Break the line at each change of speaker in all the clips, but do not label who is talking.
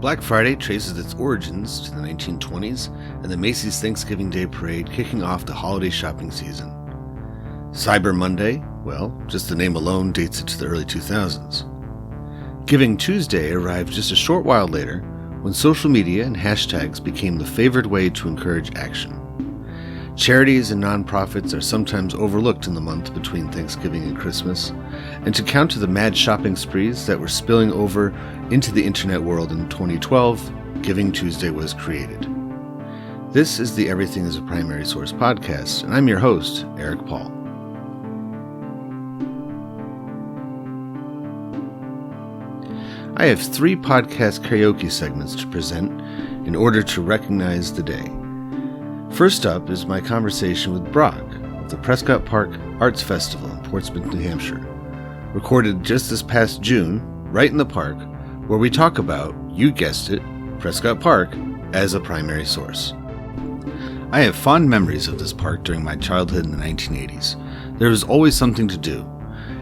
Black Friday traces its origins to the 1920s and the Macy's Thanksgiving Day Parade kicking off the holiday shopping season. Cyber Monday, well, just the name alone dates it to the early 2000s. Giving Tuesday arrived just a short while later when social media and hashtags became the favored way to encourage action. Charities and nonprofits are sometimes overlooked in the month between Thanksgiving and Christmas, and to counter the mad shopping sprees that were spilling over into the internet world in 2012, Giving Tuesday was created. This is the Everything is a Primary Source podcast, and I'm your host, Eric Paul. I have 3 podcast karaoke segments to present in order to recognize the day. First up is my conversation with Brock of the Prescott Park Arts Festival in Portsmouth, New Hampshire, recorded just this past June, right in the park, where we talk about, you guessed it, Prescott Park as a primary source. I have fond memories of this park during my childhood in the 1980s. There was always something to do,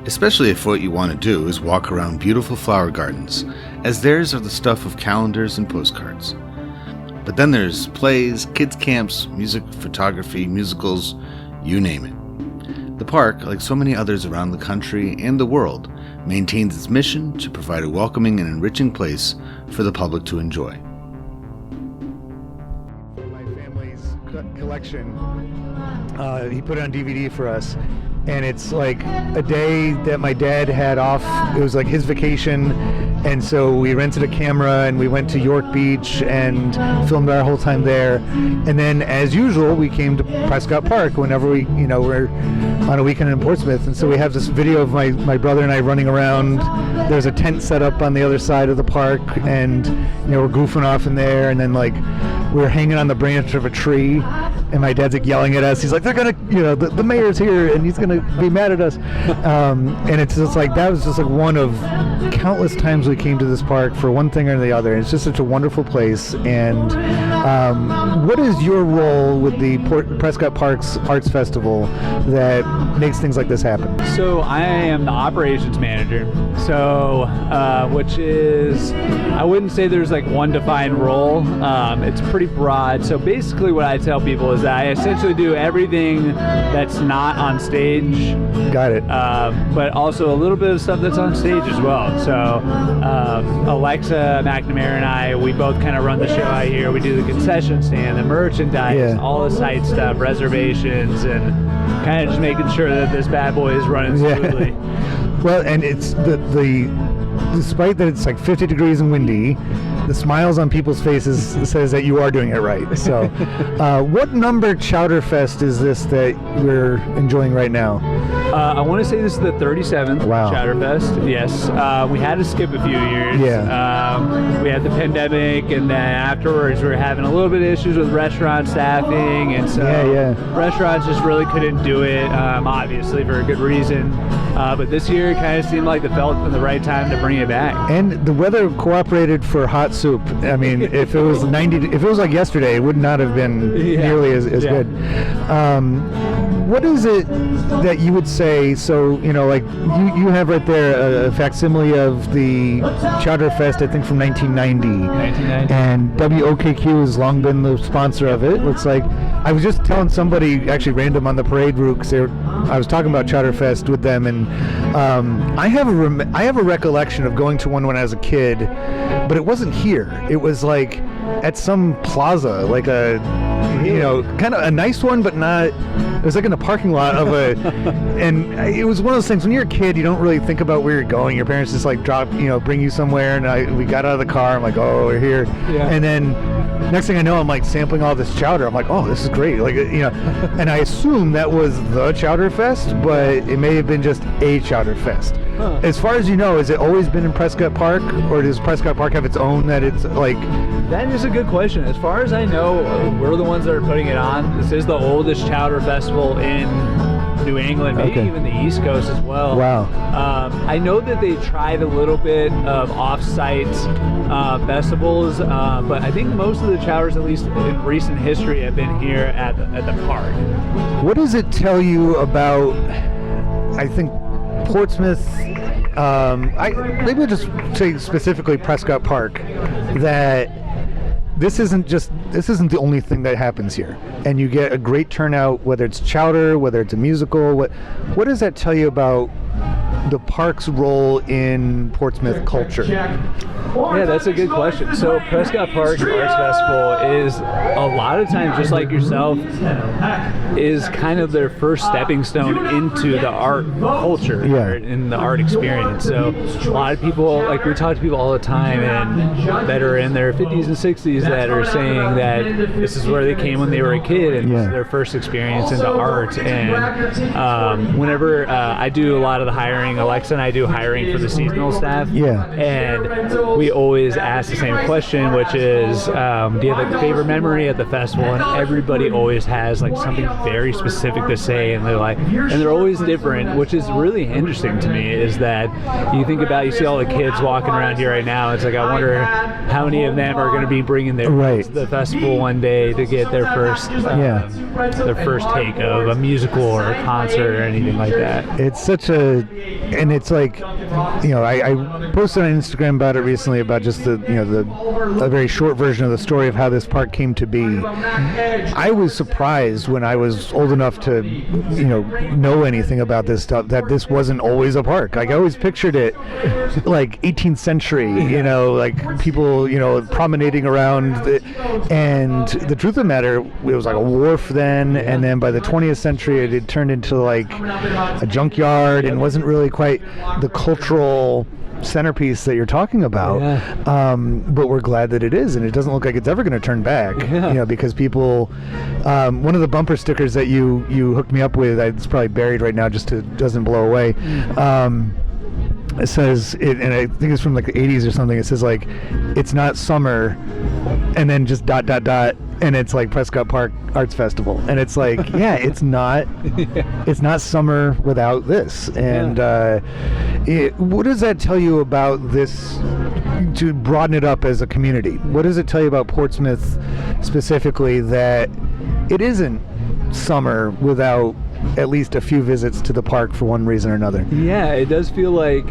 especially if what you want to do is walk around beautiful flower gardens, as theirs are the stuff of calendars and postcards. But then there's plays, kids camps, music, photography, musicals, you name it. The park, like so many others around the country and the world, maintains its mission to provide a welcoming and enriching place for the public to enjoy.
My family's collection, he put it on DVD for us. And it's like a day that my dad had off. It was like his vacation, and so we rented a camera and we went to York Beach and filmed our whole time there. And then, as usual, we came to Prescott Park whenever we're on a weekend in Portsmouth. And so we have this video of my brother and I running around. There's a tent set up on the other side of the park, and we're goofing off in there. And then we're hanging on the branch of a tree. And my dad's yelling at us. He's like, they're gonna, the mayor's here, and he's gonna be mad at us. And it's just that was just one of countless times we came to this park for one thing or the other. And it's just such a wonderful place. And what is your role with the Prescott Parks Arts Festival that makes things like this happen?
So I am the operations manager. So, which is, I wouldn't say there's one defined role. It's pretty broad. So basically, what I tell people is that I essentially do everything that's not on stage.
Got it.
But also a little bit of stuff that's on stage as well. So Alexa McNamara and I, we both kind of run the show out here. We do the concession stand, the merchandise, all the site stuff, reservations, and kind of just making sure that this bad boy is running smoothly.
Well, and it's despite that it's 50 degrees and windy, the smiles on people's faces says that you are doing it right. So, what number Chowderfest is this that we're enjoying right now?
I want to say this is the 37th Chowderfest. Yes. We had to skip a few years.
Yeah.
We had the pandemic, and then afterwards we were having a little bit of issues with restaurant staffing, and so restaurants just really couldn't do it, obviously for a good reason. But this year it kind of seemed like felt the right time to bring it back. And
the weather cooperated for hot soup. I mean, if it was 90, if it was like yesterday, it would not have been nearly as good. What is it that you would say? So you have right there a facsimile of the Chowderfest, I think from 1990. And WOKQ has long been the sponsor of it. It's I was just telling somebody actually random on the parade route because I was talking about Chowderfest with them, and I have a recollection of going to one when I was a kid, but it wasn't here. It was at some plaza, kind of a nice one, but not. It was in the parking lot of and it was one of those things. When you're a kid, you don't really think about where you're going. Your parents just bring you somewhere. And we got out of the car. I'm oh, we're here. Yeah. And then next thing I know, I'm sampling all this chowder. I'm oh, this is great. And I assume that was the Chowderfest, but it may have been just a Chowderfest. Huh. As far as you know, has it always been in Prescott Park, or does Prescott Park have its own that it's
That is a good question. As far as I know, we're the ones that are putting it on. This is the oldest chowder festival in New England, maybe even the East Coast as well.
Wow.
I know that they tried a little bit of off-site festivals, but I think most of the chowders, at least in recent history, have been here at the park.
What does it tell you about, I think, Portsmouth Maybe we'll just say specifically Prescott Park, that this isn't the only thing that happens here, and you get a great turnout, whether it's chowder, whether it's a musical. What does that tell you about the park's role in Portsmouth culture?
Yeah, that's a good question. So Prescott Park Arts Festival is, a lot of times, just like yourself, is kind of their first stepping stone into the art culture, or in the art experience. So a lot of people, like, we talk to people all the time and that are in their 50s and 60s that are saying that this is where they came when they were a kid, and this is their first experience into art. And whenever I do a lot of the hiring, Alexa and I do hiring for the seasonal staff, and we always ask the same question, which is, do you have a favorite memory at the festival? And everybody always has like something very specific to say, and they're always different, which is really interesting to me. Is that you think about, you see all the kids walking around here right now. It's like, I wonder how many of them are going to be bringing their kids to the festival one day to get their first take of a musical or a concert or anything like that.
It's such and it's like, I posted on Instagram about it recently, about just a very short version of the story of how this park came to be. I was surprised when I was old enough to, know anything about this stuff, that this wasn't always a park. Like, I always pictured it like 18th century, like people, promenading around. And the truth of the matter, it was like a wharf then, and then by the 20th century, it had turned into like a junkyard and wasn't really quite the cultural centerpiece that you're talking about. But we're glad that it is, and it doesn't look like it's ever going to turn back. Because people, one of the bumper stickers that you hooked me up with, it's probably buried right now just to doesn't blow away. It says, and I think it's from like the 80s or something. It says like, it's not summer, and then just ... and it's like Prescott Park Arts Festival, and it's like, it's not it's not summer without this. And what does that tell you about this, to broaden it up as a community? What does it tell you about Portsmouth specifically, that it isn't summer without at least a few visits to the park for one reason or another? Yeah,
it does feel like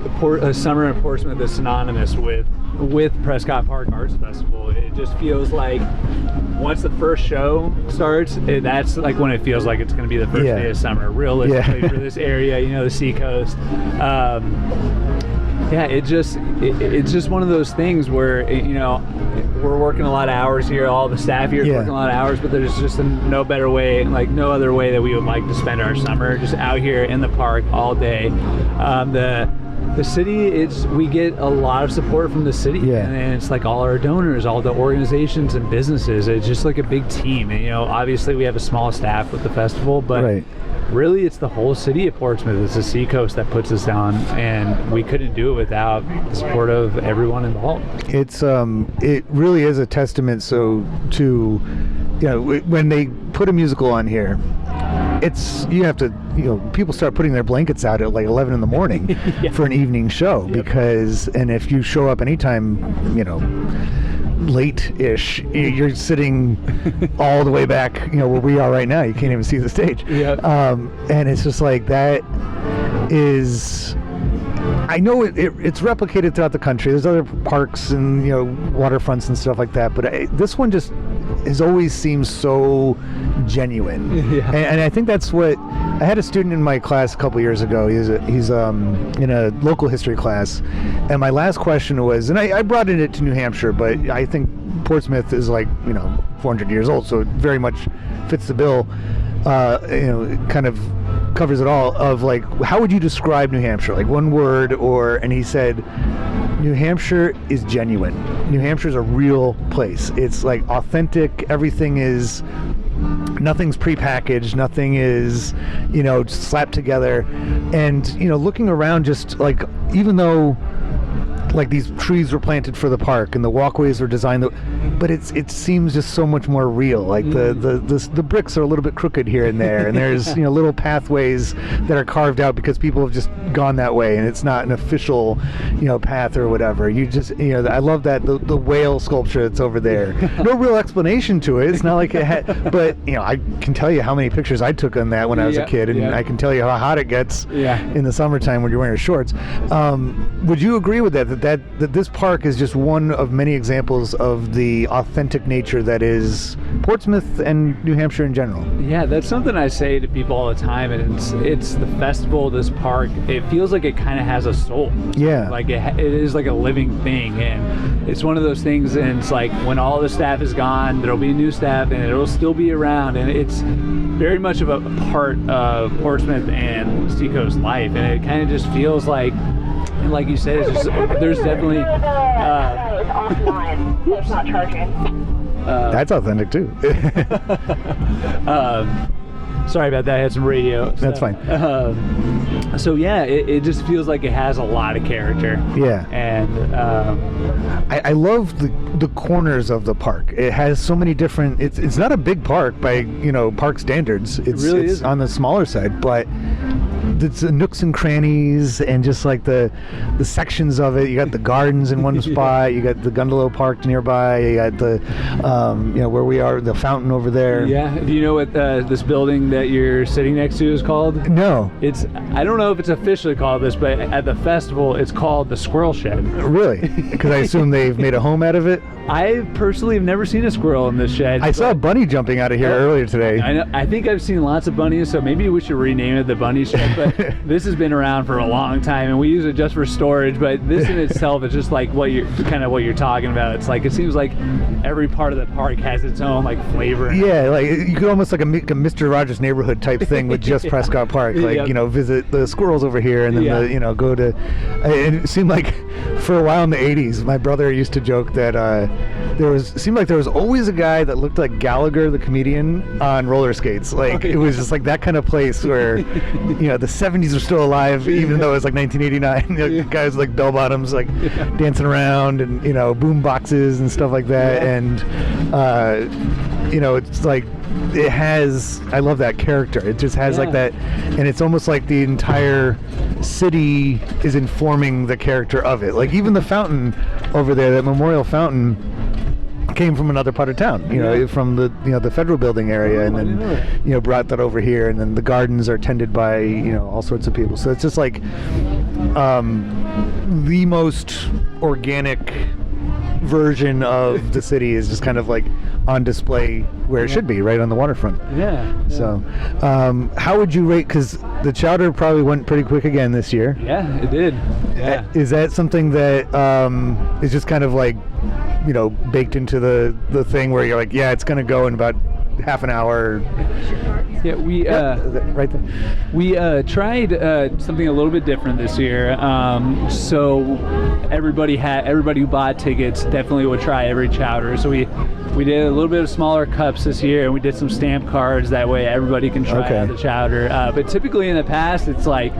summer in Portsmouth is synonymous with Prescott Park Arts Festival. It just feels like once the first show starts, that's like when it feels like it's going to be the first day of summer, realistically, for this area, the Seacoast. It's just one of those things where, we're working a lot of hours here. All the staff here is working a lot of hours, but there's just no better way, like no other way that we would like to spend our summer, just out here in the park all day. The city, we get a lot of support from the city, and it's like all our donors, all the organizations and businesses. It's just like a big team. And obviously we have a small staff with the festival, but really it's the whole city of Portsmouth. It's the Seacoast that puts us on, and we couldn't do it without the support of everyone involved. It's it really is a testament to when they put a musical on here, you have to, people start putting their blankets out at like 11 in the morning for an evening show, because, and if you show up anytime, late-ish, you're sitting all the way back, where we are right now. You can't even see the stage. And it's just like, that is, I know it's replicated throughout the country. There's other parks and waterfronts and stuff like that, but this one just has always seemed so genuine. And I think that's what I had a student in my class a couple years ago. He's in a local history class, and my last question was, and I brought it to New Hampshire, but I think Portsmouth is like 400 years old, so it very much fits the bill. It kind of covers it all, of like, how would you describe New Hampshire, like one word? And he said, New Hampshire is genuine. New Hampshire is a real place. It's like authentic. Everything is, nothing's prepackaged, nothing is slapped together. And looking around, just like, even though
like these trees were planted for the park and the walkways were designed, but it seems just so much more real. Like the bricks are a little bit crooked here and there, and there's little pathways that are carved out because people have just gone that way, and it's not an official path or whatever. You just I love that the whale sculpture that's over there. No real explanation to it. It's not like it had, but I can tell you how many pictures I took on that when I was a kid, and I can tell you how hot it gets in the summertime when you're wearing shorts. Would you agree with that this park is just one of many examples of the authentic nature that is Portsmouth and New Hampshire in general? Yeah,
that's something I say to people all the time, and it's the festival of this park. It feels like it kind of has a soul.
Yeah.
Like it is like a living thing, and it's one of those things, and it's like when all the staff is gone, there'll be new staff, and it'll still be around, and it's very much of a part of Portsmouth and Seacoast life, and it kind of just feels like you said, it's just, there's definitely
it's offline, so it's not charging.
That's authentic too.
Sorry about that. I had some radio.
That's fine.
So yeah, it just feels like it has a lot of character.
Yeah.
And
I love the corners of the park. It has so many different. It's not a big park by park standards. It
really
is on the smaller side, but it's nooks and crannies, and just like the sections of it. You got the gardens in one spot. You got the Gondola parked nearby. You got the where we are, the fountain over there.
Yeah. Do you know what this building that you're sitting next to is called?
No.
I don't know if it's officially called this, but at the festival it's called the Squirrel Shed.
Really? Because I assume they've made a home out of it.
I personally have never seen a squirrel in this shed.
I saw a bunny jumping out of here earlier today.
I know. I think I've seen lots of bunnies, so maybe we should rename it the Bunny Shed. But this has been around for a long time, and we use it just for storage. But this in itself is just like what you're talking about. It's like it seems like every part of the park has its own like flavor.
Yeah, like you could almost like a Mr. Rogers Neighborhood type thing with just Prescott Park. Like visit the squirrels over here, and then go to. It seemed like for a while in the '80s, my brother used to joke that seemed like there was always a guy that looked like Gallagher the comedian on roller skates. Like it was just like that kind of place where the 70s are still alive, even though it's like 1989. Guys like bell bottoms like dancing around, and boom boxes and stuff like that. And it's like it has, I love that character. It just has like that, and it's almost like the entire city is informing the character of it. Like even the fountain over there, that memorial fountain, came from another part of town, from the federal building area, and then brought that over here, and then the gardens are tended by all sorts of people. So it's just like the most organic version of the city is just kind of like on display where it should be, right on the waterfront. So how would you rate, because the chowder probably went pretty quick again this year?
It did.
Is that something that is just kind of like baked into the thing where you're like, it's gonna go in about half an hour?
We
right there.
We tried something a little bit different this year. So everybody who bought tickets definitely would try every chowder. So we did a little bit of smaller cups this year, and we did some stamp cards. That way everybody can try out the chowder. But typically in the past, it's like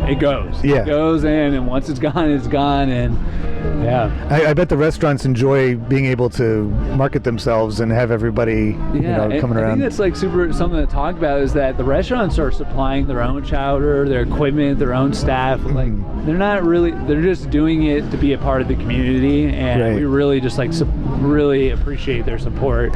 it goes. It goes in, and once it's gone, it's gone. And
I bet the restaurants enjoy being able to market themselves and have everybody coming around.
I think that's like something to talk about, is that the restaurants are supplying their own chowder, their equipment, their own staff. Like they're just doing it to be a part of the community, and we really just like really appreciate their support.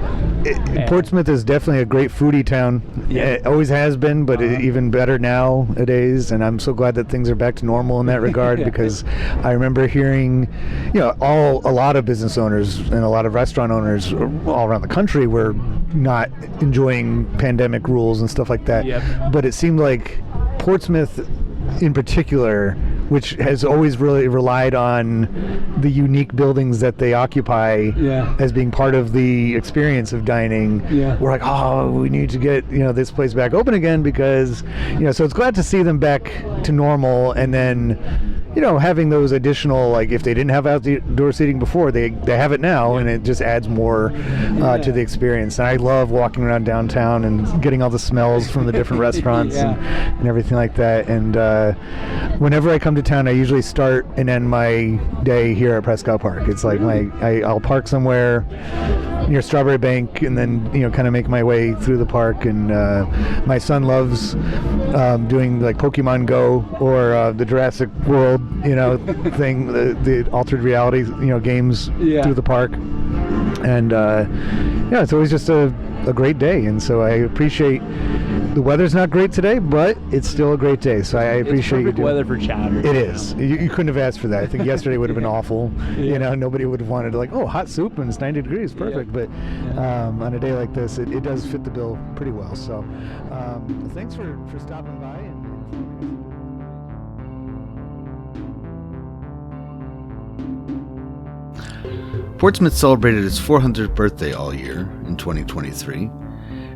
Portsmouth is definitely a great foodie town. It always has been, but even better nowadays, and I'm so glad that things are back to normal in that regard. Because I remember hearing a lot of business owners and a lot of restaurant owners all around the country were not enjoying pandemic rules and stuff like that. But it seemed like Portsmouth in particular, which has always really relied on the unique buildings that they occupy as being part of the experience of dining. We're like, we need to get this place back open again, because so it's glad to see them back to normal. And then having those additional, like if they didn't have outdoor seating before, they have it now, and it just adds more to the experience. And I love walking around downtown and getting all the smells from the different restaurants and everything like that. And whenever I come to town, I usually start and end my day here at Prescott Park. It's like I'll park somewhere near Strawberry Bank, and then kind of make my way through the park. And my son loves doing like Pokemon Go or the Jurassic World thing, the altered reality games through the park. And it's always just a great day. And so I appreciate. The weather's not great today, but it's still a great day. So I appreciate
it's perfect
you doing
weather for chowder.
It is. You couldn't have asked for that. I think yesterday would have been awful. Nobody would have wanted hot soup and it's 90 degrees, perfect. But on a day like this, it does fit the bill pretty well. So thanks for stopping by.
Portsmouth celebrated its 400th birthday all year in 2023.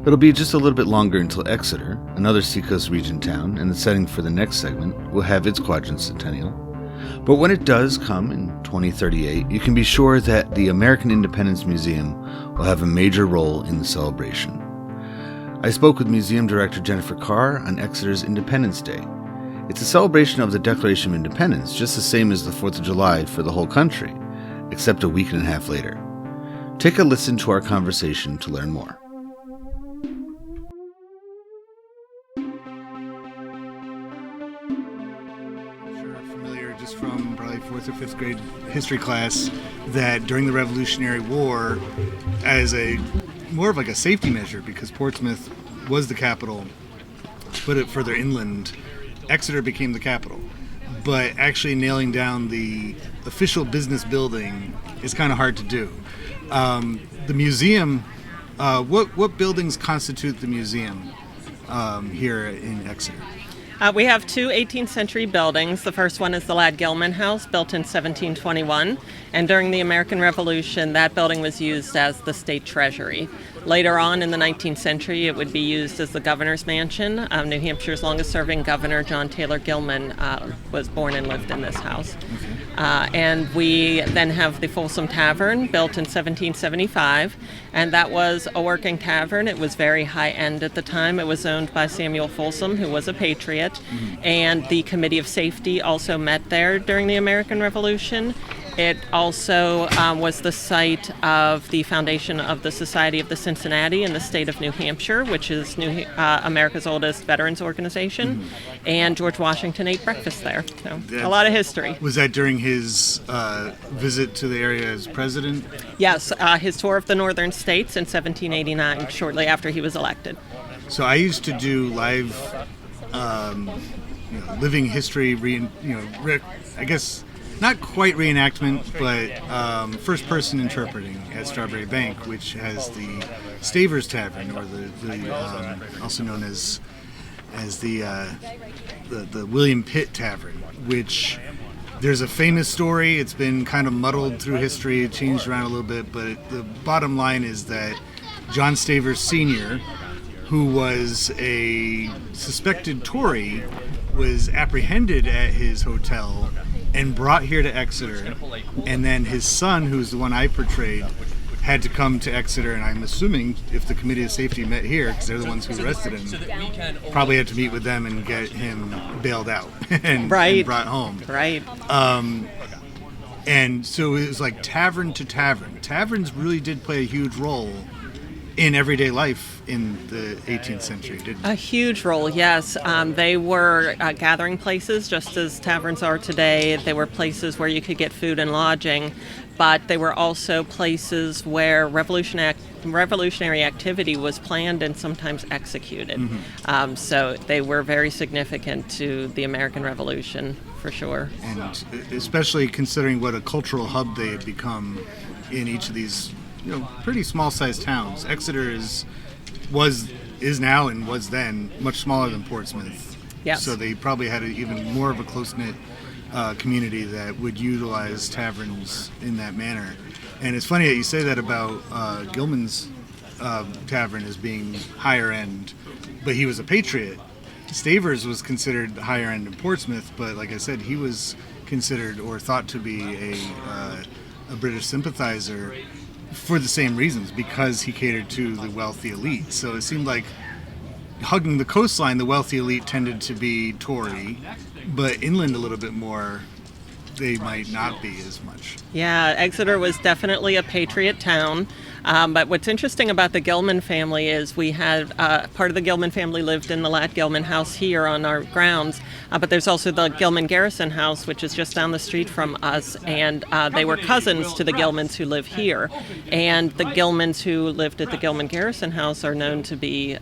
It'll be just a little bit longer until Exeter, another Seacoast region town, and the setting for the next segment, will have its quadricentennial. But when it does come in 2038, you can be sure that the American Independence Museum will have a major role in the celebration. I spoke with Museum Director Jennifer Carr on Exeter's Independence Day. It's a celebration of the Declaration of Independence, just the same as the 4th of July for the whole country, except a week and a half later. Take a listen to our conversation to learn more. From probably 4th or 5th grade history class, that during the Revolutionary War, as more of like a safety measure, because Portsmouth was the capital, put it further inland, Exeter became the capital. But actually nailing down the official business building is kind of hard to do. The museum, what buildings constitute the museum here in Exeter?
We have two 18th century buildings. The first one is the Ladd-Gilman House, built in 1721. And during the American Revolution, that building was used as the state treasury. Later on in the 19th century, it would be used as the governor's mansion. New Hampshire's longest-serving governor, John Taylor Gilman, was born and lived in this house. And we then have the Folsom Tavern, built in 1775. And that was a working tavern. It was very high-end at the time. It was owned by Samuel Folsom, who was a patriot. And the Committee of Safety also met there during the American Revolution. It also was the site of the foundation of the Society of the Cincinnati in the state of New Hampshire, which is America's oldest veterans organization. And George Washington ate breakfast there. So a lot of history.
Was that during his visit to the area as president?
Yes, his tour of the northern states in 1789, shortly after he was elected.
So I used to do live living history, I guess not quite reenactment, but first-person interpreting at Strawberry Bank, which has the Stavers Tavern, or the also known as the William Pitt Tavern, which there's a famous story. It's been kind of muddled through history, changed around a little bit, but the bottom line is that John Stavers Sr., who was a suspected Tory, was apprehended at his hotel and brought here to Exeter, and then his son, who's the one I portrayed, had to come to Exeter, and I'm assuming if the Committee of Safety met here, because they're the ones who arrested him, probably had to meet with them and get him bailed out and brought home.
Right.
And so it was like tavern to tavern. Taverns really did play a huge role in everyday life in the 18th century, didn't they?
A huge role, yes. They were gathering places, just as taverns are today. They were places where you could get food and lodging, but they were also places where revolutionary activity was planned and sometimes executed. So they were very significant to the American Revolution, for sure. And
especially considering what a cultural hub they had become in each of these pretty small-sized towns. Exeter is now and was then much smaller than Portsmouth.
Yes.
So they probably had even more of a close-knit community that would utilize taverns in that manner. And it's funny that you say that about Gilman's tavern as being higher end, but he was a patriot.
Stavers was considered higher end in Portsmouth, but like I said, he was considered or thought to be a British sympathizer for the same reasons, because he catered to the wealthy elite. So it seemed like hugging the coastline, the wealthy elite tended to be Tory, but inland a little bit more, they might not be as much.
Yeah, Exeter was definitely a patriot town. But what's interesting about the Gilman family is we had part of the Gilman family lived in the Ladd Gilman house here on our grounds, but there's also the Gilman Garrison house, which is just down the street from us, and they were cousins to the Gilmans who live here. And the Gilmans who lived at the Gilman Garrison house are known to be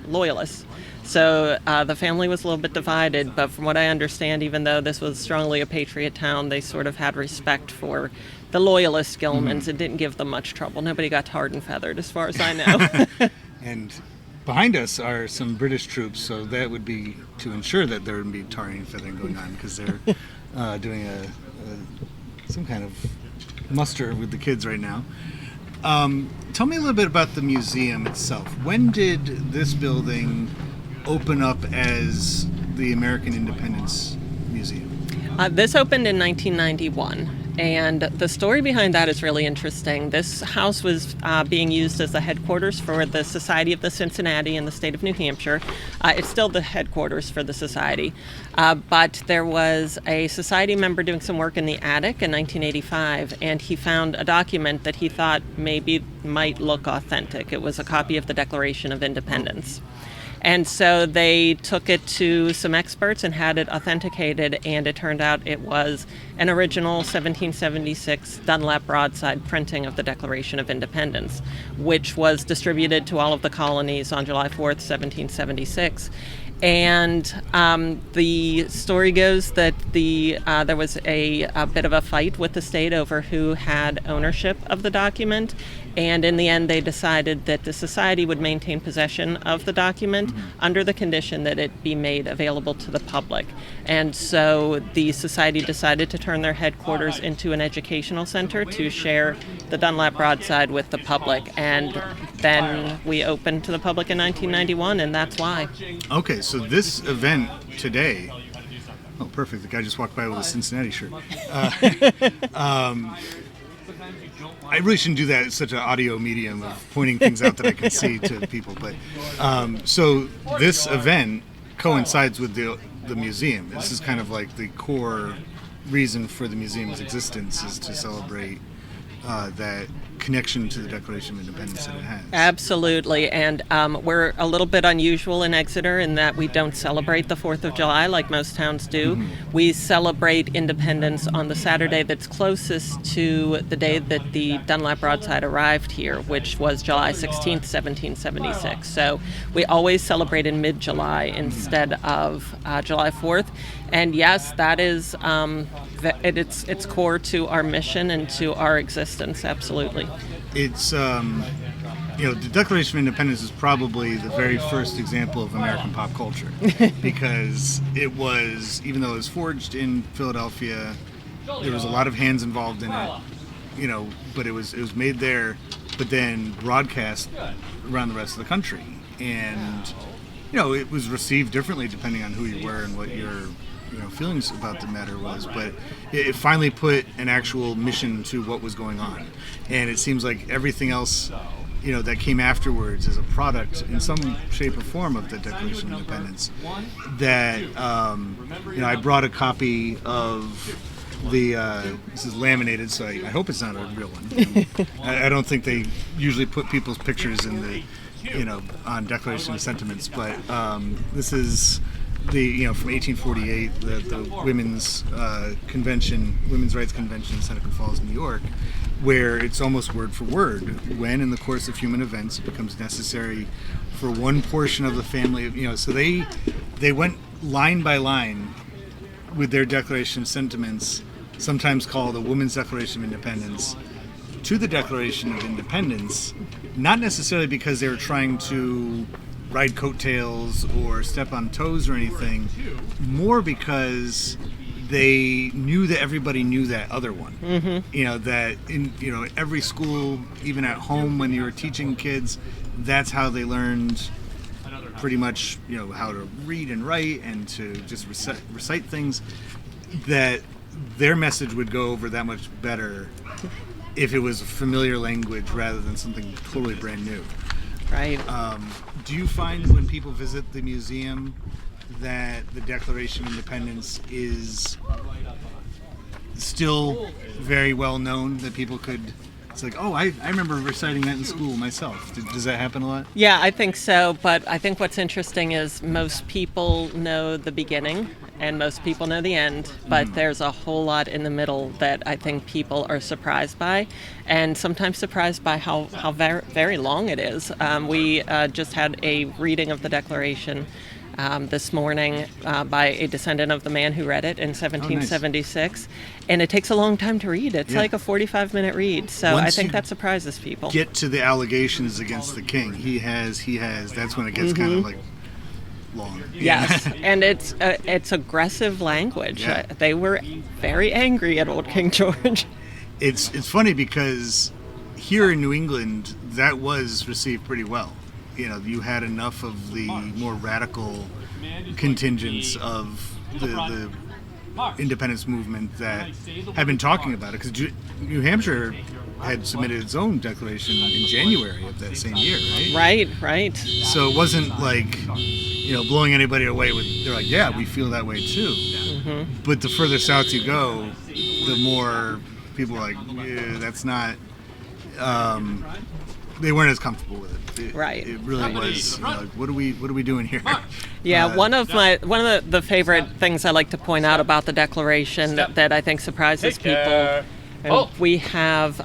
loyalists. So the family was a little bit divided, but from what I understand, even though this was strongly a patriot town, they sort of had respect for the loyalist Gilmans. It didn't give them much trouble. Nobody got tarred and feathered, as far as I know.
And behind us are some British troops, so that would be to ensure that there wouldn't be tarring and feathering going on, because they're doing some kind of muster with the kids right now. Tell me a little bit about the museum itself. When did this building open up as the American Independence Museum?
This opened in 1991. And the story behind that is really interesting. This house was being used as the headquarters for the Society of the Cincinnati in the state of New Hampshire. It's still the headquarters for the society. But there was a society member doing some work in the attic in 1985, and he found a document that he thought maybe might look authentic. It was a copy of the Declaration of Independence. And so they took it to some experts and had it authenticated, and it turned out it was an original 1776 Dunlap broadside printing of the Declaration of Independence, which was distributed to all of the colonies on July 4th, 1776. And the story goes that there was a bit of a fight with the state over who had ownership of the document, and in the end they decided that the society would maintain possession of the document under the condition that it be made available to the public. And so the society decided to turn their headquarters into an educational center to share the Dunlap broadside with the public, and then we opened to the public in 1991, and that's why.
Okay, so this event today, oh perfect, the guy just walked by with a Cincinnati shirt. I really shouldn't do that. It's such an audio medium of pointing things out that I can see to people. But so this event coincides with the museum. This is kind of like the core reason for the museum's existence, is to celebrate that connection to the Declaration of Independence that it has.
Absolutely, and we're a little bit unusual in Exeter in that we don't celebrate the 4th of July like most towns do. We celebrate independence on the Saturday that's closest to the day that the Dunlap broadside arrived here, which was July 16th, 1776. So we always celebrate in mid-July instead of July 4th. And yes, that is it's core to our mission and to our existence, absolutely.
It's, the Declaration of Independence is probably the very first example of American pop culture, because it was, even though it was forged in Philadelphia, there was a lot of hands involved in it, but it was made there, but then broadcast around the rest of the country. And, it was received differently depending on who you were and what your feelings about the matter was, but it finally put an actual mission to what was going on. And it seems like everything else, that came afterwards is a product in some shape or form of the Declaration of Independence. That, I brought a copy of this is laminated, so I hope it's not a real one. I don't think they usually put people's pictures in the, on Declaration of Sentiments, but this is from 1848, the Women's Convention, Women's Rights Convention in Seneca Falls, New York, where it's almost word for word. When, in the course of human events, it becomes necessary for one portion of the family, so they went line by line with their Declaration of Sentiments, sometimes called a Women's Declaration of Independence, to the Declaration of Independence, not necessarily because they were trying to ride coattails or step on toes or anything, more because they knew that everybody knew that other one. That in every school, even at home when you were teaching kids, that's how they learned pretty much, how to read and write and to just recite things, that their message would go over that much better if it was a familiar language rather than something totally brand new.
Right.
Do you find when people visit the museum that the Declaration of Independence is still very well known, that people could, it's like, oh, I remember reciting that in school myself. Does that happen a lot?
Yeah, I think so. But I think what's interesting is most people know the beginning and most people know the end, but there's a whole lot in the middle that I think people are surprised by, and sometimes surprised by how very, very long it is. We just had a reading of the Declaration this morning by a descendant of the man who read it in 1776, and it takes a long time to read. It's like a 45-minute read, so I think that surprises people.
Get to the allegations against the king. He has. That's when it gets kind of like long.
Yes, and it's aggressive language.
Yeah.
They were very angry at old King George.
It's funny because here in New England, that was received pretty well. You had enough of the more radical contingents of the independence movement that had been talking about it, because New Hampshire had submitted its own declaration in January of that same year, right?
Right.
So it wasn't like, blowing anybody away with, they're like, yeah, we feel that way too. Mm-hmm. But the further south you go, the more people are like, yeah, that's not, they weren't as comfortable with it. It really was, what are we doing here?
Yeah, one of the favorite things I like to point out about the Declaration that I think surprises people. And we have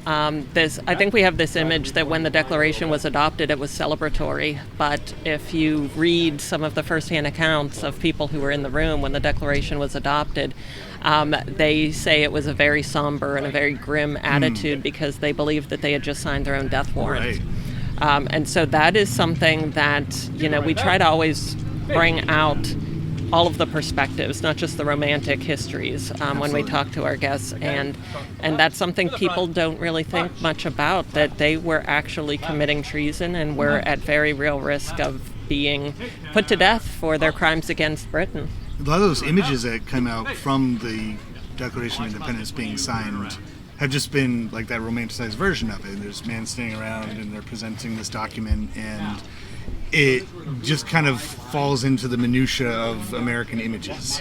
this. I think we have this image that when the Declaration was adopted, it was celebratory. But if you read some of the firsthand accounts of people who were in the room when the Declaration was adopted, they say it was a very somber and a very grim attitude because they believed that they had just signed their own death warrant.
Right.
And so that is something that we try to always bring out all of the perspectives, not just the romantic histories, when we talk to our guests, and that's something people don't really think much about, that they were actually committing treason and were at very real risk of being put to death for their crimes against Britain.
A lot of those images that come out from the Declaration of Independence being signed have just been like that romanticized version of it. There's men standing around and they're presenting this document, and it just kind of falls into the minutia of American images,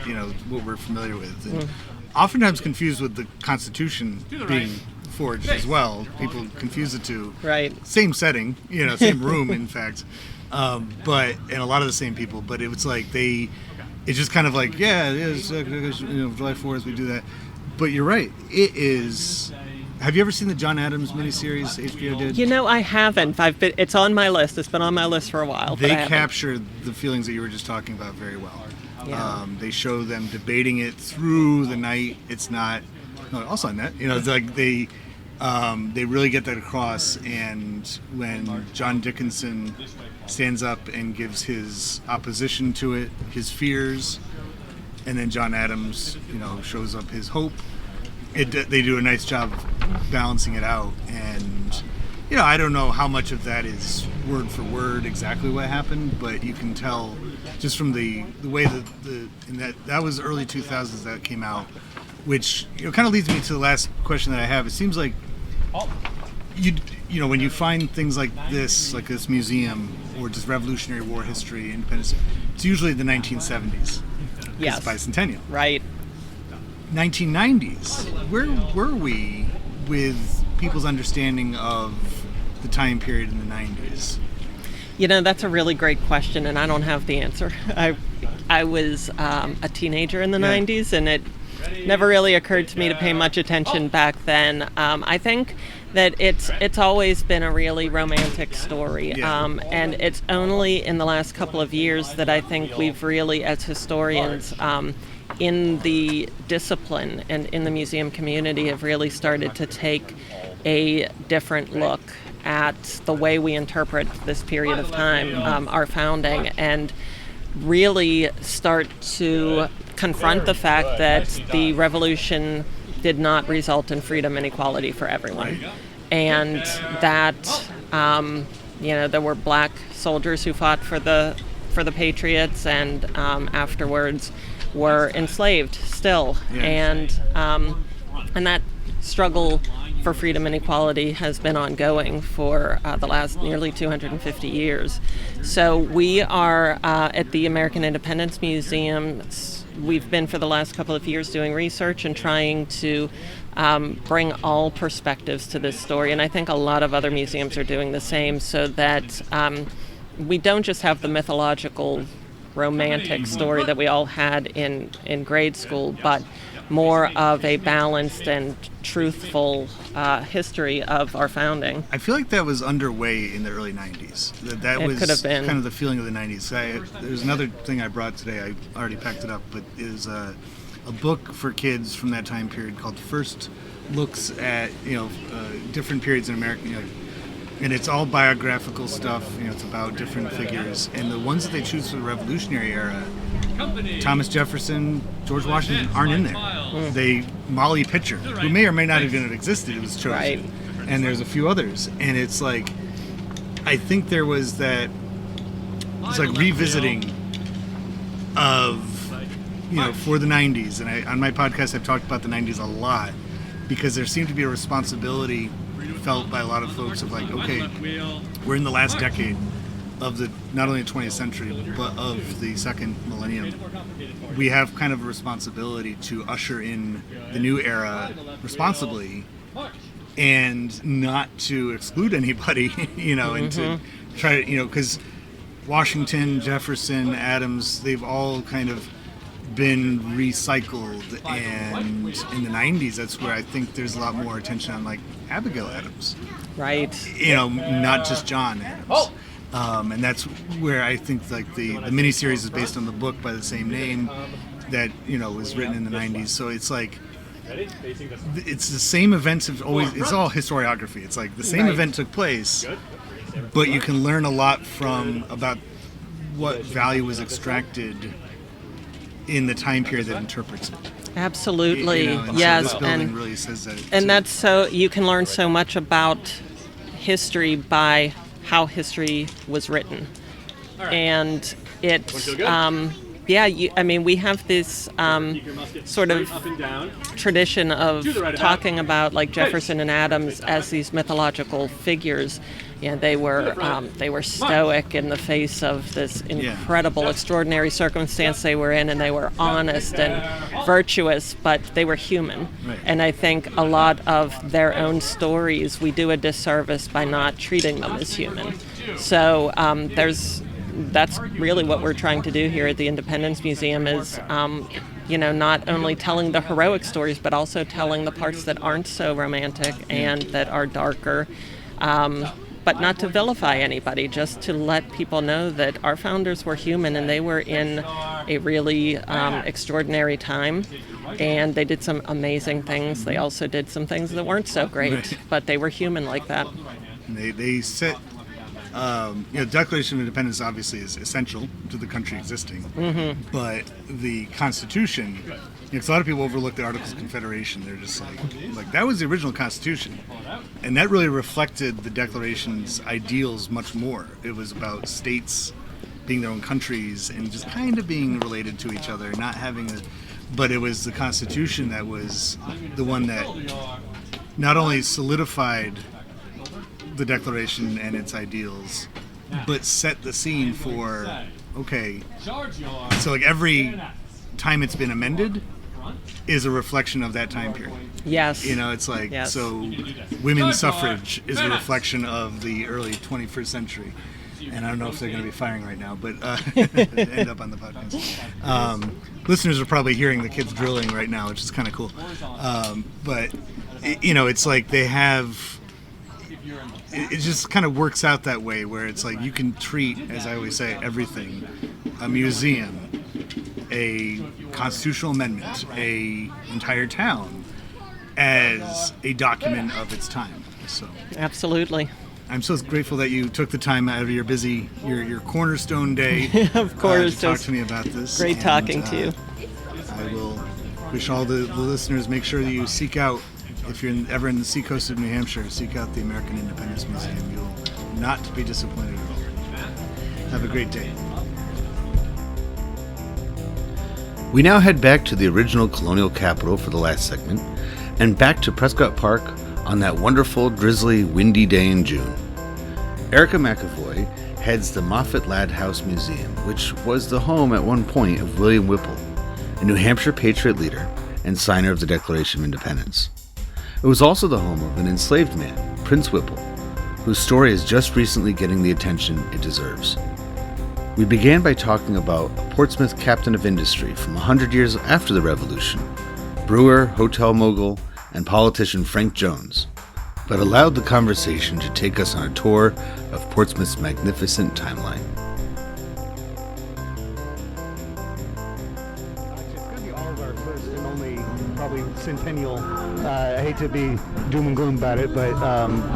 what we're familiar with. And oftentimes confused with the Constitution being forged as well. People confuse the two.
Right.
Same setting, same room, in fact. And a lot of the same people, but it was like it's just kind of like, yeah, it is, July 4th, we do that. But you're right, it is. Have you ever seen the John Adams miniseries HBO did?
I haven't. It's on my list. It's been on my list for a while.
They capture the feelings that you were just talking about very well.
Yeah.
They show them debating it through the night. It's not. No, also on that. It's like they really get that across. And when John Dickinson stands up and gives his opposition to it, his fears, and then John Adams, shows up his hope. They do a nice job balancing it out, and I don't know how much of that is word for word exactly what happened, but you can tell just from the way that was early 2000s that came out, which kind of leads me to the last question that I have. It seems like when you find things like this museum or just Revolutionary War history, independence, it's usually the 1970s.
Yes.
It's bicentennial.
Right.
1990s. Where were we with people's understanding of the time period in the 90s?
That's a really great question, and I don't have the answer. I was a teenager in the 90s, and it never really occurred to me to pay much attention back then. I think that it's always been a really romantic story, and it's only in the last couple of years that I think we've really, as historians, in the discipline and in the museum community, have really started to take a different look at the way we interpret this period of time, our founding, and really start to confront the fact that the revolution did not result in freedom and equality for everyone, and that there were black soldiers who fought for the for the Patriots, and afterwards were enslaved still.
Yeah.
And that struggle for freedom and equality has been ongoing for the last nearly 250 years. So we are at the American Independence Museum. We've been for the last couple of years doing research and trying to bring all perspectives to this story. And I think a lot of other museums are doing the same, so that we don't just have the mythological romantic story that we all had in grade school, but more of a balanced and truthful history of our founding.
I feel like that was underway in the early 90s. That
It
was
could have been.
kind of the feeling of the 90s. There's another thing I brought today. I already packed it up, but is a book for kids from that time period called First Looks at different periods in America. And it's all biographical stuff. It's about different figures, and the ones that they choose for the Revolutionary era, Thomas Jefferson, George Washington aren't in there. Molly Pitcher, who may or may not even have existed, it was chosen.
Right.
And there's a few others, and it's like, I think there was that. It's like revisiting of for the 90s, and on my podcast I've talked about the 90s a lot, because there seemed to be a responsibility felt by a lot of folks of like, okay, we're in the last decade of the not only the 20th century but of the second millennium. We have kind of a responsibility to usher in the new era responsibly, and not to exclude anybody, and to try to, because Washington, Jefferson, Adams, they've all kind of been recycled, and in the 90s that's where I think there's a lot more attention on like Abigail Adams,
Right.
not just John Adams. And that's where I think like the miniseries is based on the book by the same name that was written in the 90s. So it's like it's the same events have always, it's all historiography. It's like the same event took place, but you can learn a lot about what value was extracted in the time period that interprets it.
Absolutely.
And
Yes.
So this building really says that.
And
too.
that's so you can learn so much about history by how history was written. And it, we have this sort of tradition of talking about like Jefferson and Adams as these mythological figures. They were stoic in the face of this incredible, extraordinary circumstance they were in, and they were honest and virtuous, but they were human.
Right.
And I think a lot of their own stories, we do a disservice by not treating them as human. So that's really what we're trying to do here at the Independence Museum is, not only telling the heroic stories, but also telling the parts that aren't so romantic and that are darker. But not to vilify anybody, just to let people know that our founders were human and they were in a really extraordinary time, and they did some amazing things. They also did some things that weren't so great, but they were human like that.
They set, Declaration of Independence obviously is essential to the country existing, but the Constitution, because a lot of people overlook the Articles of Confederation. They're just like that was the original Constitution, and that really reflected the Declaration's ideals much more. It was about states being their own countries and just kind of being related to each other, not having but it was the Constitution that was the one that not only solidified the Declaration and its ideals, but set the scene for, so like every time it's been amended is a reflection of that time period.
Yes.
It's like, so women's suffrage is a reflection of the early 21st century. And I don't know if they're going to be firing right now, but end up on the podcast. Listeners are probably hearing the kids drilling right now, which is kind of cool. But, it's like they have... It just kind of works out that way, where it's like you can treat, as I always say, everything, a museum, a constitutional amendment, a entire town, as a document of its time. So
Absolutely.
I'm so grateful that you took the time out of your busy, your cornerstone day
Of course.
to talk to me about this.
Great talking to you.
I will wish all the listeners, make sure that you seek out, if you're ever in the Seacoast of New Hampshire, seek out the American Independence Museum. You'll not be disappointed at all. Have a great day.
We now head back to the original colonial capital for the last segment, and back to Prescott Park on that wonderful, drizzly, windy day in June. Erica McAvoy heads the Moffatt-Ladd House Museum, which was the home at one point of William Whipple, a New Hampshire Patriot leader and signer of the Declaration of Independence. It was also the home of an enslaved man, Prince Whipple, whose story is just recently getting the attention it deserves. We began by talking about a Portsmouth captain of industry from 100 years after the Revolution, brewer, hotel mogul, and politician Frank Jones, but allowed the conversation to take us on a tour of Portsmouth's magnificent timeline.
It's going to be all of our first and only probably centennial. I hate to be doom and gloom about it, but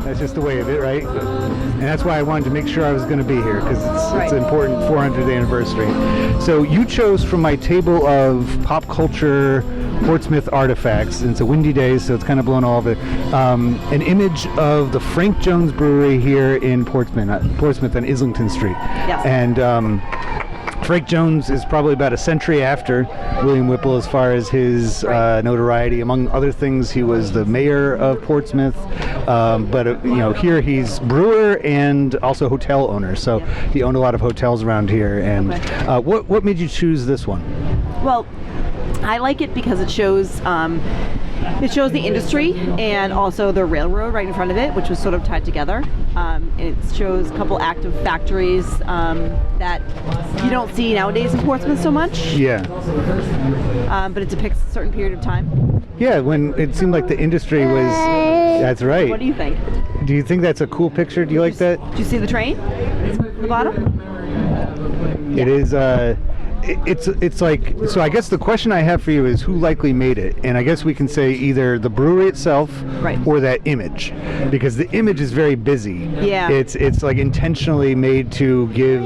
that's just the way of it, right? And that's why I wanted to make sure I was going to be here, because it's an important 400th anniversary. So you chose from my table of pop culture Portsmouth artifacts, and it's a windy day, so it's kind of blowing all of it, an image of the Frank Jones Brewery here in Portsmouth on Islington Street.
Yes.
And Frank Jones is probably about a century after William Whipple as far as his notoriety. Among other things, he was the mayor of Portsmouth, but here he's brewer and also hotel owner. So he owned a lot of hotels around here. And what made you choose this one?
Well, I like it because it shows the industry and also the railroad right in front of it, which was sort of tied together. It shows a couple active factories that you don't see nowadays in Portsmouth so much.
Yeah.
But it depicts a certain period of time.
Yeah, when it seemed like the industry was... That's right.
What do you think?
Do you think that's a cool picture? Do you like that?
Did you see the train at the bottom?
It is... It's like, so I guess the question I have for you is who likely made it? And I guess we can say either the brewery itself or that image, because the image is very busy.
Yeah.
It's like intentionally made to give...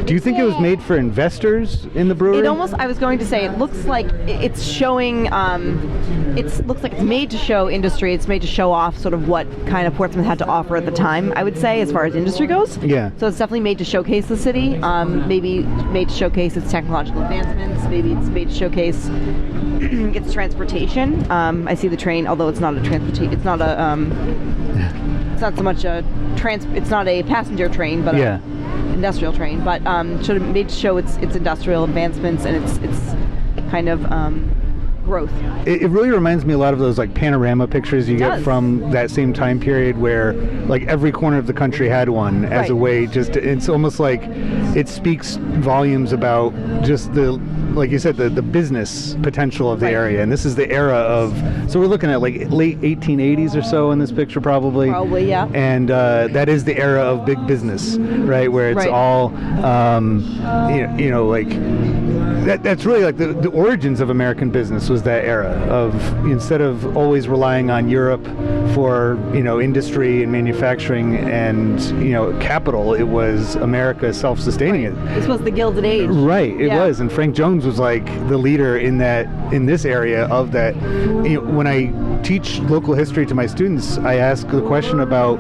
Do you think it was made for investors in the brewery?
It almost, I was going to say, it looks like it's showing, it looks like it's made to show industry. It's made to show off sort of what kind of Portsmouth had to offer at the time, I would say, as far as industry goes.
Yeah.
So it's definitely made to showcase the city, maybe made to showcase its technological advancements, maybe it's made to showcase its transportation. I see the train, although it's not a transportation, it's not so much a it's not a passenger train, but
yeah.
Industrial train, but should have made to show its industrial advancements and its kind of growth.
It really reminds me a lot of those like panorama pictures you get from that same time period, where like every corner of the country had one as a way it's almost like it speaks volumes about just the, like you said, the business potential of the area. And this is the era of, so we're looking at like late 1880s or so in this picture probably.
Probably, yeah.
And that is the era of big business, right? Where it's all, like, that's really like the origins of American business was that era of, instead of always relying on Europe for, industry and manufacturing and, capital, it was America self-sustaining it.
This was the Gilded Age.
Right, it was. And Frank Jones was like the leader in this area of that. When I teach local history to my students, I ask the question about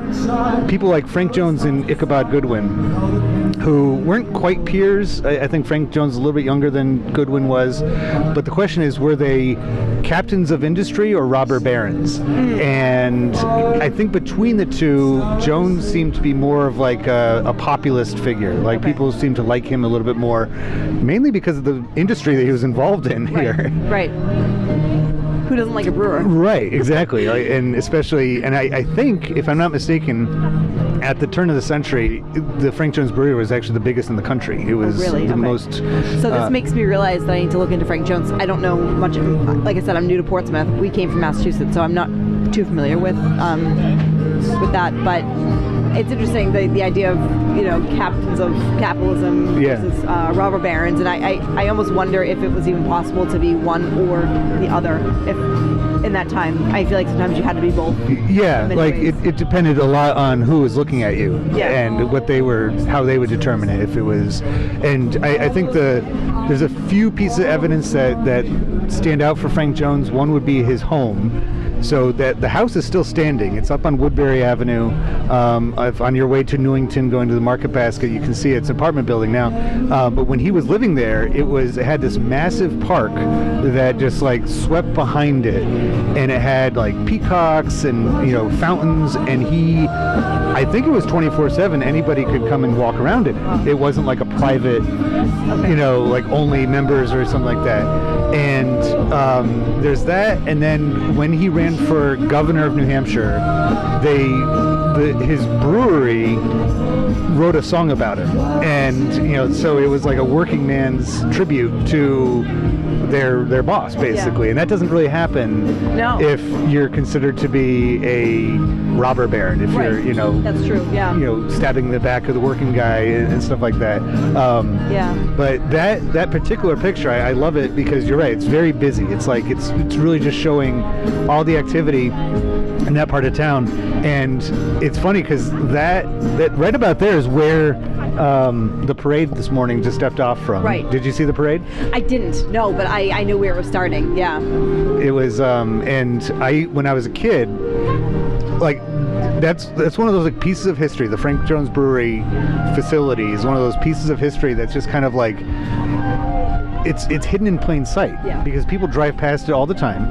people like Frank Jones and Ichabod Goodwin, who weren't quite peers. I think Frank Jones is a little bit younger than Goodwin was, but the question is, were they captains of industry or robber barons? And I think between the two, Jones seemed to be more of like a populist figure. Like people seemed to like him a little bit more, mainly because of the industry that he was involved in here.
Right. Who doesn't like a brewer?
Right, exactly. And especially, and I think, if I'm not mistaken, at the turn of the century, the Frank Jones Brewery was actually the biggest in the country. It was the most...
So this makes me realize that I need to look into Frank Jones. I don't know much of him. Like I said, I'm new to Portsmouth. We came from Massachusetts, so I'm not too familiar with that. But it's interesting, the idea of, captains of capitalism versus robber barons. And I almost wonder if it was even possible to be one or the other. If in that time, I feel like sometimes you had to be both.
Yeah, like it depended a lot on who was looking at you and how they would determine it. If it was, and I think there's a few pieces of evidence that stand out for Frank Jones. One would be his home. So that the house is still standing. It's up on Woodbury Avenue. On your way to Newington, going to the Market Basket, you can see it's an apartment building now. But when he was living there, it had this massive park that just like swept behind it, and it had like peacocks and fountains. And I think it was 24/7. Anybody could come and walk around in it. It wasn't like a private, like only members or something like that. And there's that. And then when he ran for governor of New Hampshire, his brewery wrote a song about him, and so it was like a working man's tribute to their boss, basically. And that doesn't really happen if you're considered to be a robber baron, if you're
that's true,
stabbing the back of the working guy and stuff like that. But that particular picture, I love it because you're right, it's very busy. It's like it's really just showing all the activity in that part of town. And it's funny because that right about there is where the parade this morning just stepped off from.
Right.
Did you see the parade?
I didn't, no, but I knew where it was starting.
It was and when I was a kid, like that's one of those like pieces of history. The Frank Jones Brewery facility is one of those pieces of history that's just kind of like it's hidden in plain sight because people drive past it all the time.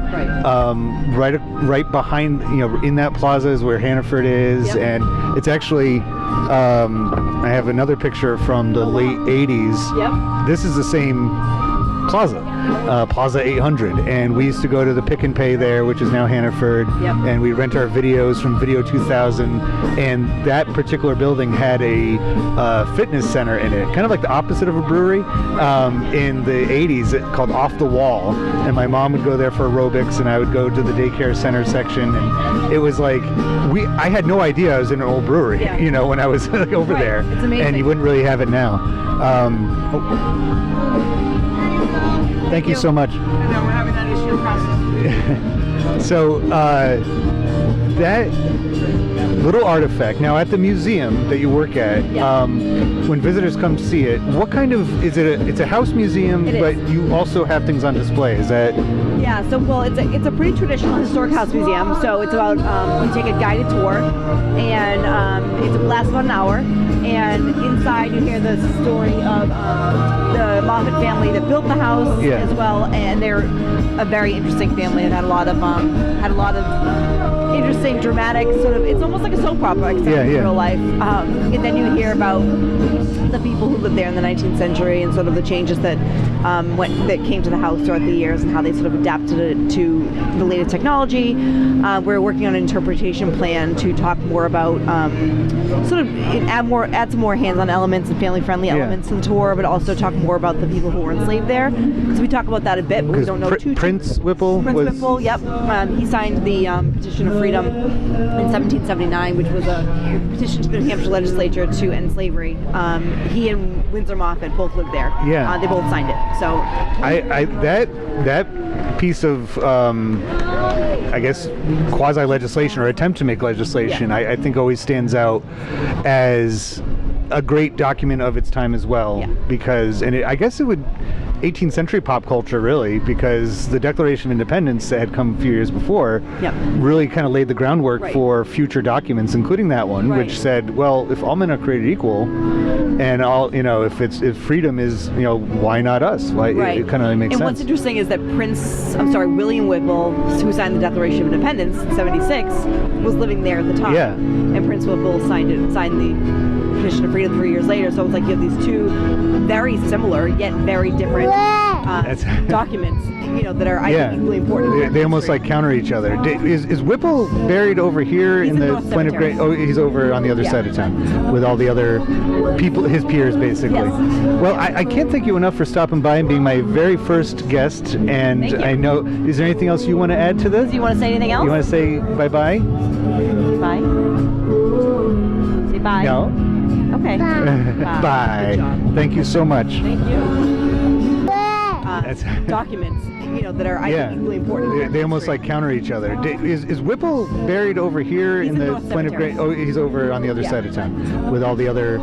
Right behind, in that plaza is where Hannaford is, and it's actually. I have another picture from the late 80s. This is the same plaza, Plaza 800, and we used to go to the Pick and Pay there, which is now Hannaford, and we rent our videos from Video 2000, and that particular building had a fitness center in it, kind of like the opposite of a brewery. In the 80s, called Off the Wall, and my mom would go there for aerobics, and I would go to the daycare center section, and it was like I had no idea I was in an old brewery, when I was over there.
It's amazing.
And you wouldn't really have it now. Thank you so much.
I know, we're having that issue across.
So that little artifact, now at the museum that you work at, when visitors come to see it, what kind of, it's a house museum, but you also have things on display, is that?
Yeah, so it's a pretty traditional historic house museum, so it's about, you take a guided tour, and it lasts about an hour, and inside you hear the story of the Moffatt family that built the house as well, and they're a very interesting family. They've had a lot of interesting, dramatic sort of. It's almost like a soap opera, except in real life. And then you hear about the people who lived there in the 19th century and sort of the changes that that came to the house throughout the years and how they sort of adapted it to the latest technology. We're working on an interpretation plan to talk more about sort of add some more hands-on elements and family-friendly elements to the tour, but also talk more about the people who were enslaved there. Because we talk about that a bit, but we don't know too.
Prince Whipple.
Whipple, yep. He signed the Petition of Freedom in 1779, which was a petition to the New Hampshire legislature to end slavery. He and Windsor Moffatt both lived there.
Yeah.
They both signed it. So
that piece of I guess quasi legislation or attempt to make legislation, I think always stands out as a great document of its time as well, because I guess it would 18th century pop culture, really, because the Declaration of Independence that had come a few years before really kind of laid the groundwork for future documents, including that one, which said, well, if all men are created equal, and all, if freedom is, why not us? Why it kind of makes sense.
And what's interesting is that William Whipple, who signed the Declaration of Independence in 76, was living there at the time. Yeah. And Prince Whipple signed the Petition of Freedom 3 years later, so it's like you have these two very similar yet very different documents, that are I think equally important.
They almost like counter each other. Is Whipple buried over here in the Plain of Great? Oh, he's over on the other side of town with all the other people, his peers, basically. Yes. Well, I can't thank you enough for stopping by and being my very first guest. And I know, is there anything else you want to add to this?
Do you want to say anything else?
You want to say bye-bye?
Bye. Say bye.
No.
Okay.
Bye. Thank you so much.
Thank you. Documents. that are I think equally important.
They almost like counter each other. Is Whipple buried over here
He's
in the
North
Point of
Cemetery.
Great? Oh, he's over on the other side of town with all the other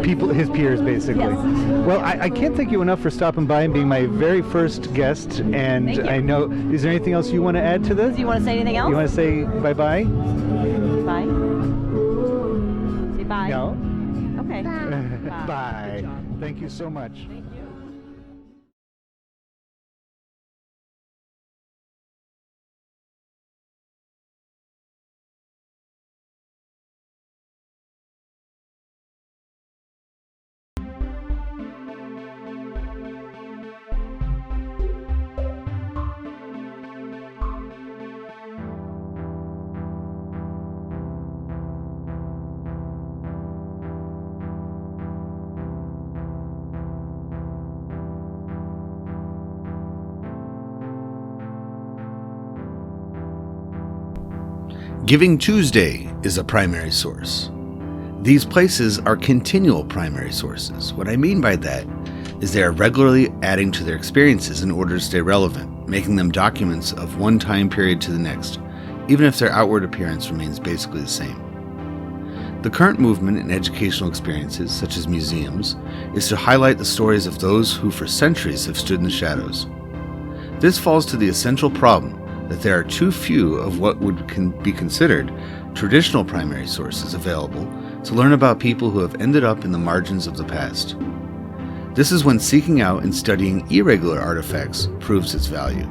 people, his peers, basically.
Yes.
Well, I can't thank you enough for stopping by and being my very first guest. And
Thank you.
I know, is there anything else you want to add to this?
Do you want to say anything else?
You want to say bye-bye?
Bye. Say bye.
No?
Okay.
Bye.
Good job.
Thank you so much.
Thank you.
Giving Tuesday is a primary source. These places are continual primary sources. What I mean by that is they are regularly adding to their experiences in order to stay relevant, making them documents of one time period to the next, even if their outward appearance remains basically the same. The current movement in educational experiences, such as museums, is to highlight the stories of those who for centuries have stood in the shadows. This falls to the essential problem that there are too few of what would be considered traditional primary sources available to learn about people who have ended up in the margins of the past. This is when seeking out and studying irregular artifacts proves its value.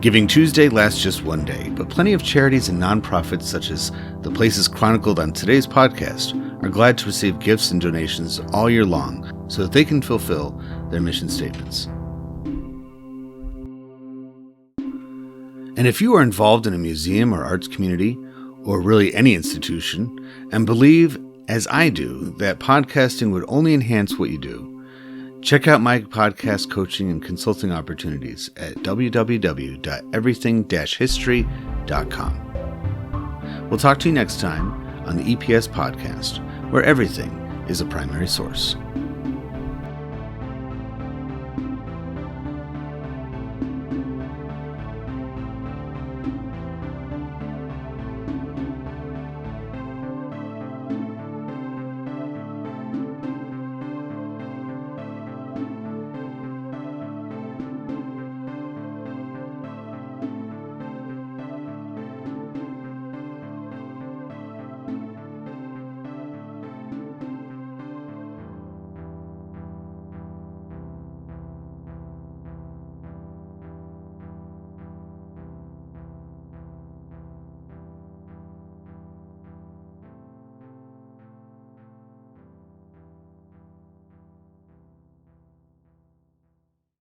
Giving Tuesday lasts just one day, but plenty of charities and nonprofits such as the places chronicled on today's podcast are glad to receive gifts and donations all year long so that they can fulfill their mission statements. And if you are involved in a museum or arts community, or really any institution, and believe, as I do, that podcasting would only enhance what you do, check out my podcast coaching and consulting opportunities at www.everything-history.com. We'll talk to you next time on the EPS podcast, where everything is a primary source.